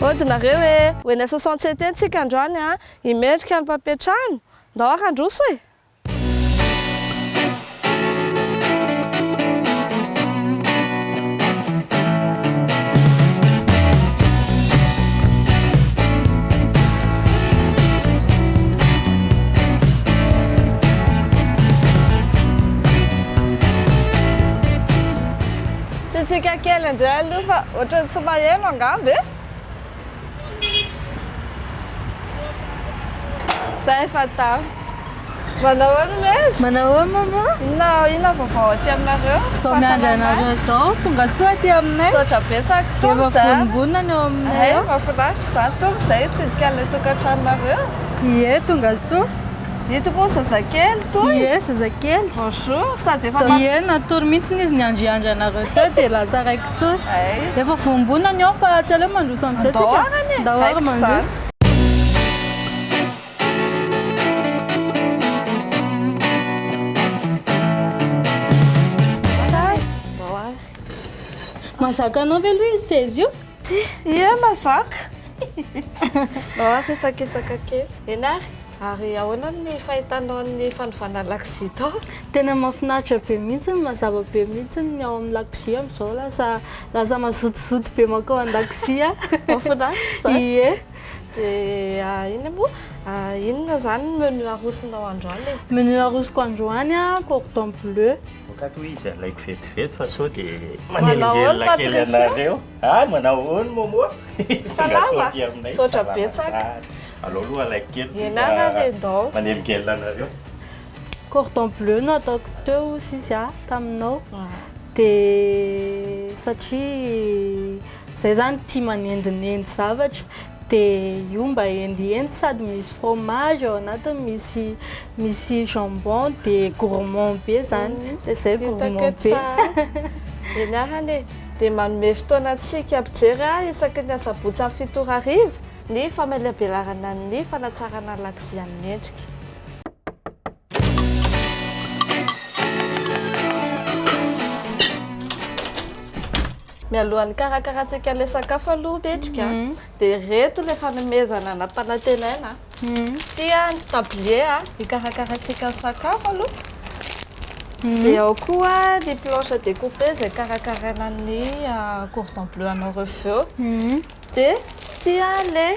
Ôdinareo hoe na 67 antsika androany imendrika ny mpapetrano ndao arandroso e. Tsika kely andray aloha fa ohatrany tsy maheno angamba e. Zay efa tao. Manao ahoana mendry? Manao ahoana mama? Inona vaovao aty aminareo? Sao miandry anareo zao, tonga soa aty aminay. Saotra betsaka tonga efa vonimbonina eo aminay eo. Mahafinaritra izany tonga izay hitsidika ilay tokantranonareo. Ie, tonga soa. Ito moa zazakely toy? Ie, zazakely. Bonjour, sady efa ie, natory mihitsy izy niandriandry anareo teo dia lasa raiky toy. Efa vonimbonina ny ao fa tsy aleo mandroso amin'izay tsika. Ndao ary mandroso. Mazaka anao ve aloha izy saizy io? Ie, mazaka. Ndao ary isakisaka kely. Enary? Ary ahoana ny fahitanao ny fanovana lakozia tao? Tena mahafinaritra be mihitsy, mazava be mihitsy ny ao amin'ny lakozia amin'izao lasa mazotozoto be makao an-dakozia. Mahafinaritra izany? Ie. Dia ina moa? Inona zany no menu arosinao androany e? Menu arosiko androany cordon bleu. Kako izy alaiko vetivety fa sao dia manelingelina kely anareo. Manao ahoana moa? Salama? Saotra betsaka. Alao aloha alaiko kely. Ianarana ndao. Manelingelina anareo. Cordon bleu no ataoko teo sisy taminao. Dia satria zay zany tia manendinendy zavatra. Dia io mba endiendy sady misy fromage ao anatiny, misy jambon dia gourmand be zany. Dia zay gourmand be. Ianarana dia manome fotoana antsika ampijery isaky ny asabotsy amin'ny 7 ariva ny famelabelarana ny fanatsarana lakozia ny mendrika. Mialohan'ny karakarantsika ilay sakafo aloha mendrika dia reto ilay fanomezana nampanantenaina. Tia ny tablier hikarakarantsika ny sakafo aloha. Dia ao koa ny planche découpée izay karakarana ny cordon bleu anao refeu. Dia tia ilay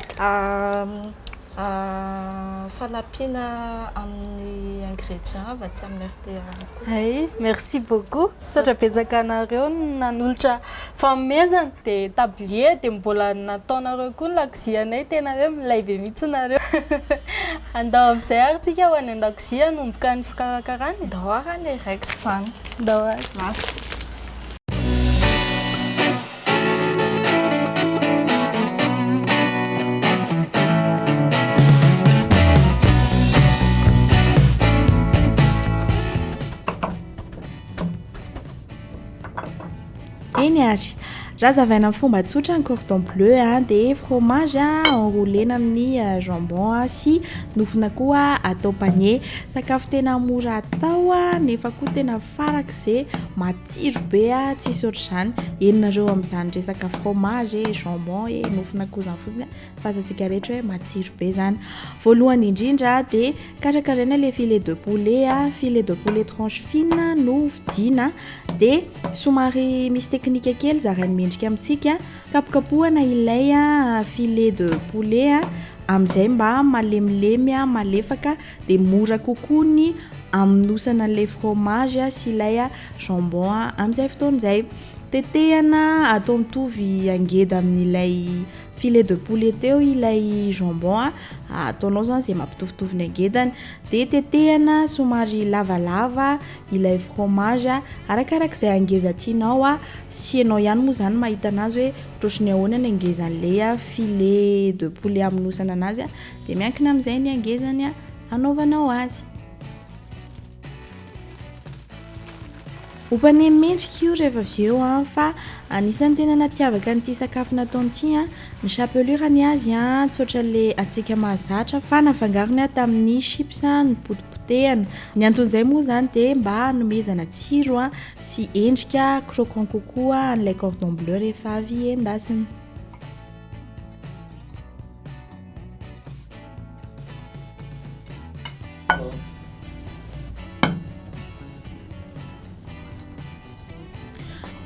fanampiana amin'ny ingrédients avy aty amin'ny RTA. Merci beaucoup. Saotra betsaka anareo nanolotra fanomezana dia tablier dia mbola nataonareo koa ny lakozianay tena hoe milay be mihitsy nareo. Andao amin'izay ary tsika ho any an-dakozia nomboka ny fikarakarana. Ndao ary ny raikitra izany. Ndao ary. Eny ary razavaina amin'ny fomba tsotra ny cordon bleu dia fromage enroulena amin'ny jambon sy nofona koa atao panier. Sakafo tena mora atao nefa koa tena farak'izay matsiro be tsisy ohatr'izany. Henonareo amin'izany resaka fromage jambon nofona koa zany fotsiny fantatsika rehetra hoe matsiro be zany. Voalohany indrindra dia karakaraina ilay filet de poulet tranche fine no vidiana dia somary misy teknika kely zarainy mendrika amintsika. Kapokapohana ilay filet de poulet amin'izay mba malemilemy malefaka dia mora kokoa ny aminosana ilay fromage sy ilay jambon amin'izay fotoan'izay. Tetehana atao mitovy angeda amin'ilay filet de poulet teo ilay jambon ataonao zany izay mampitovitovy ny angedany dia tetehana somary lavalava ilay fromage arakarak'izay angeza tianao sy anao ihany moa zany mahita anazy hoe ohatrany ahoana ny angezan'ilay filet de poulet aminosana anazy dia miankina amin'izay ny angezany anaovanao azy. Hompanehy mendrika io rehefa avy eo fa anisan'ny tena nampiavaka an'ity sakafo nataon'ity ny chapelurany azy tsotra le atsika mahazatra fa nafangarony tamin'ny chips ny potipotehana. Ny anton'izay moa zany dia mba hanomezana tsiro sy endrika croquant kokoa an'ilay cordon bleu rehefa avy endasina.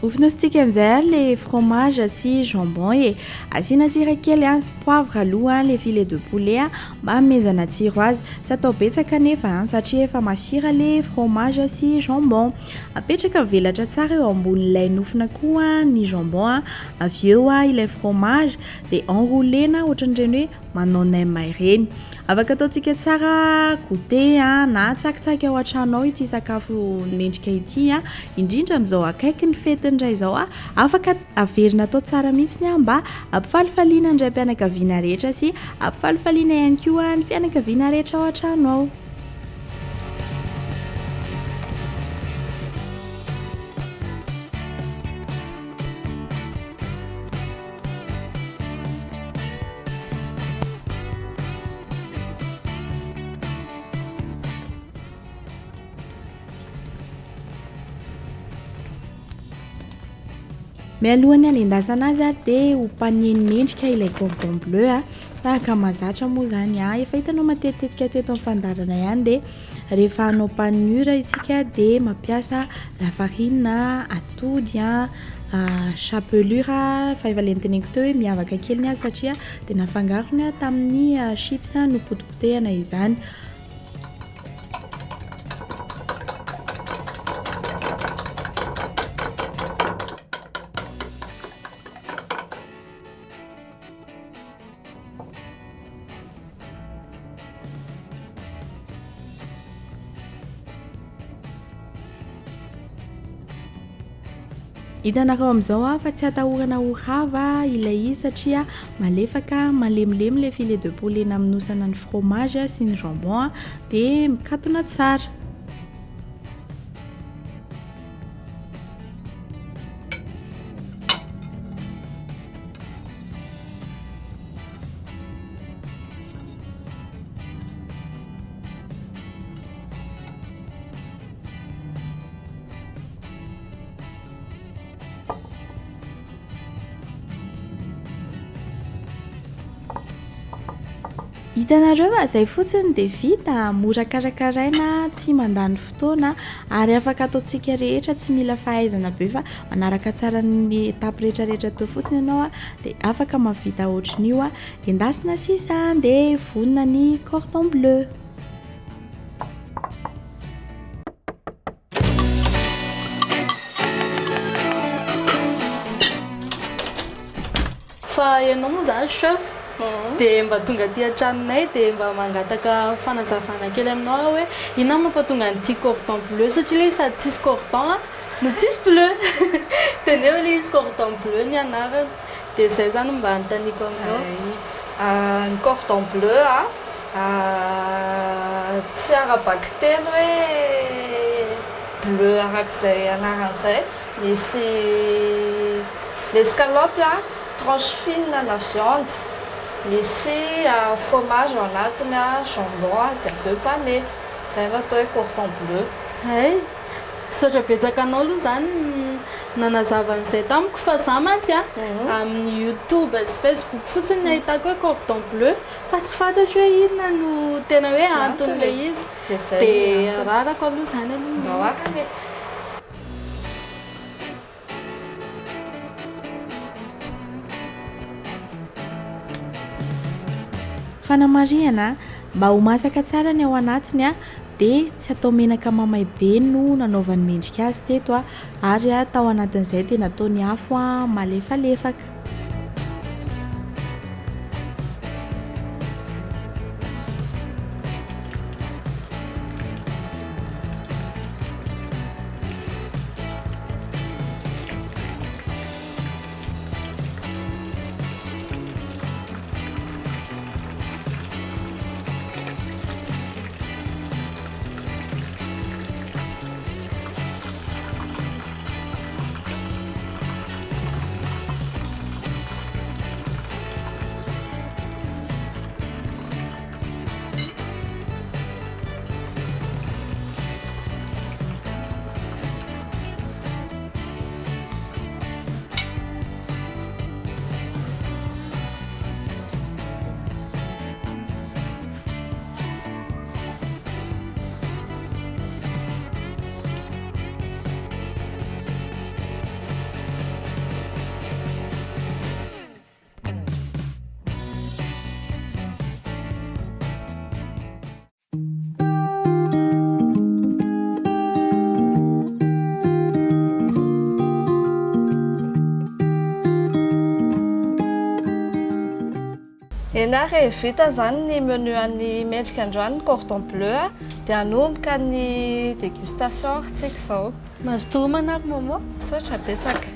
Ofinositsika amin'izay a le fromage sy jambon e asiana sira kely sy poivre aloha le filet de poulet mba hamezana tsiro azy tsy atao betsaka nefa satria efa masira le fromage sy jambon apetraka velatra tsara eo ambonin'ilay nofona koa ny jambon avy eo ilay fromage dia enroulena ohatran'ireny hoe manao nem ireny afaka ataontsika tsara goûter na tsakitsaky ao an-trano ao ity sakafo mendrika ity indrindra amin'izao akaiky ny fety indray izao afaka averina atao tsara mihitsy mba ampifalifaliana indray mpianakaviana rehetra sy ampifalifaliana ihany koa ny fianakaviana rehetra ao an-trano ao. Mialohany hanendasana azy dia hopaneny mendrika ilay cordon bleu tahaka mahazatra moa zany efa hitanao matetika teto amin'ny fandarana ihany dia rehefa hanao panure isika dia mampiasa lafarine atody chapelure fa efa ilay teneniko teo hoe miavaka kely ny azy satria dia nafangarony tamin'ny chips no potipotehana izany. Hitanareo amin'izao fa tsy atahorana horava ilay izy satria malefaka malemilemy le filet de poulet namonosana ny fromage sy ny jambon dia mikatona tsara. Hitanareo fa izay fotsiny dia vita mora karakaraina tsy mandany fotoana ary afaka ataontsika rehetra tsy mila fahaizana be fa manaraka tsara ny etapy rehetrarehetra teo fotsiny ianao dia afaka mahavita ohatran'io endasina sisa dia vonona ny cordon bleu. Fa ianao moa zany chef dia mba tonga aty an-tranonay dia mba mangataka fanazavana kely aminao hoe inona mampatonga an'ity cordon bleu satria ilay sady tsisy cordon no tsisy bleu dia nefa ilay izy cordon bleu ny anarany dia izay zany mba anontaniako aminao. Ny cordon bleu tsy ara-baky telo hoe bleu arak'izay anaran'izay misy l'escalope tranche fine na viande misy fromage ao anatiny jambon dia avy eo pané izay no atao hoe cordon bleu. Saotra betsaka anao aloha zany nanazava an'izay tamiko fa za mantsy amin'ny YouTube sy Facebook fotsiny ny ahitako hoe cordon bleu fa tsy fantatro hoe inona no tena hoe anton'ilay izy dia rarako aloha zany aloha. Fanamariana mba ho masaka tsara ny ao anatiny dia tsy atao menaka mamay be no nanaovany mendrika azy teto ary tao anatin'izay dia nataony afo malefalefaka. Ena rehefa vita zany ny menu an'ny mendrika androany cordon bleu dia anomboka ny dégustation tsika zao. Mazotomana ary maman. Saotra betsaka.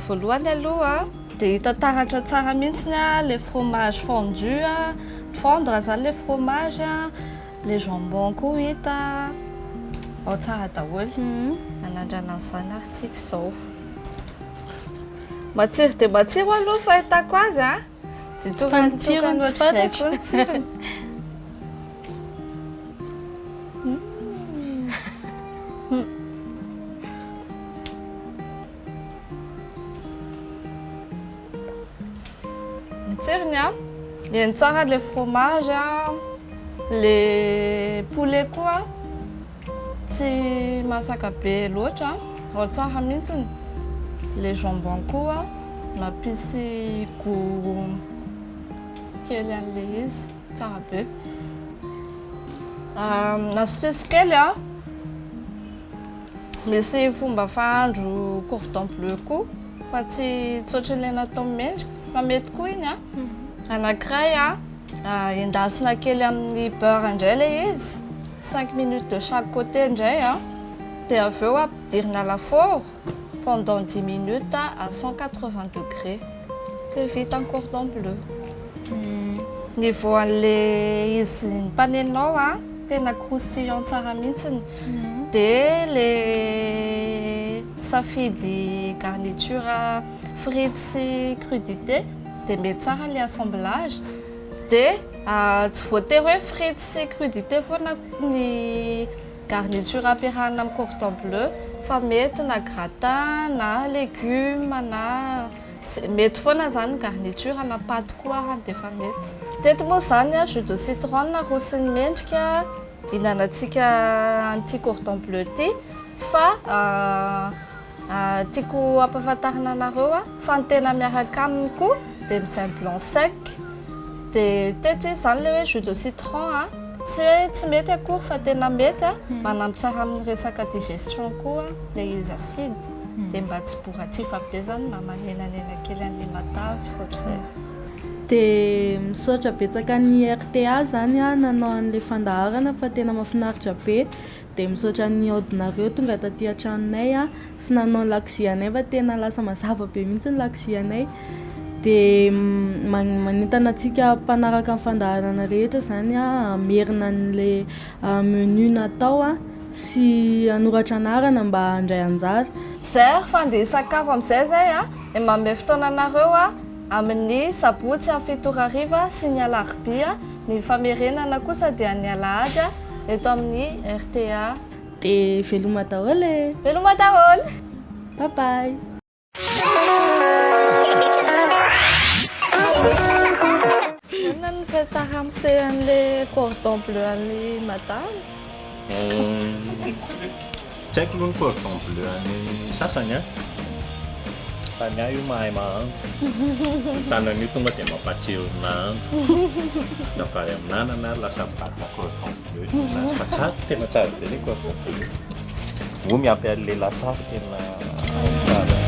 Voalohany aloha dia hita taratra tsara mihitsy le fromage fondu fondre zany le fromage le jambon koa hita ao tsara daholo. Anandrana an'izany ary tsika zao. Matsiro dia matsiro aloha fahitako azy dia tokony ohatr'izay koa ny tsirony. Ny tsirony eny tsara le fromage le poulet koa tsy masaka be loatra ao tsara mihitsiny. Le jambon koa mampisy goût kely an'le izy tsara be. Astuce kely misy fomba fahandro cordon bleu koa fa tsy tsoatran'ilay natao mendrika fa mety koa iny anankiray endasina kely amin'ny beurre indray ilay izy 5 minutes de chaque côté indray dia avy eo ampidirina lafaoro pendant 10 minutes à 180 degrés. Dia vita ny cordon bleu. Ny voan'le izy nipaneninao tena croustillant tsara mihitsiny. Dia le safidy garniture frites sy crudité dia mety tsara le assemblage. Dia tsy voatery hoe frites sy crudité foana ny garniture ampiarahana amin'ny cordon bleu fa mety na gratin na légumes na mety foana zany garniture na paty koa ary dia efa mety. Teto moa zany jus de citron arosiny mendrika ihinanantsika an'ity cordon bleu ity fa tiako ampahafantarina anareo fa ny tena miaraka aminy koa dia ny vin blanc sec dia teto izy zany le hoe jus de citron tsy hoe tsy mety akory fa tena mety manampy tsara amin'ny resaka digestion koa le izy acide dia mba tsy boratifà be zany mba manenanena kely an'le matavy saotr'izay. Dia misaotra betsaka ny RTA zany nanao an'le fandaharana fa tena mahafinaritra be. Dia misaotra ny aodinareo tonga taty an-tranonay sy nanao lakozia anay fa tena lasa mazava be mihitsy ny lakozia anay. Dia manentana antsika mpanaraka amin'ny fandaharana rehetra zany amerina an'le menu natao sy anoratra anarana mba handray anjara. Zay ary fandeha sakafo amin'izay zay dia manome fotoana anareo amin'ny sabotsy amin'ny 7 hariva sy ny alarobia. Ny famerenana kosa dia ny alahady eto amin'ny RTA. Dia veloma daholo. Veloma daholo. Bye bye. Inona ny fahitaramse an'le cordon bleu an'ny madame? Tsy haiko aloha ny cordon bleu an'ny sasany fa ny ahy io mahay mahandro. Ny tanana io tonga dia mampatsiro ny nahandro. Na vary amin'anana lasa paty cordon bleu. Fa tsara tena tsara be ny cordon bleu. Moa miampy an'le lasary tena tsara.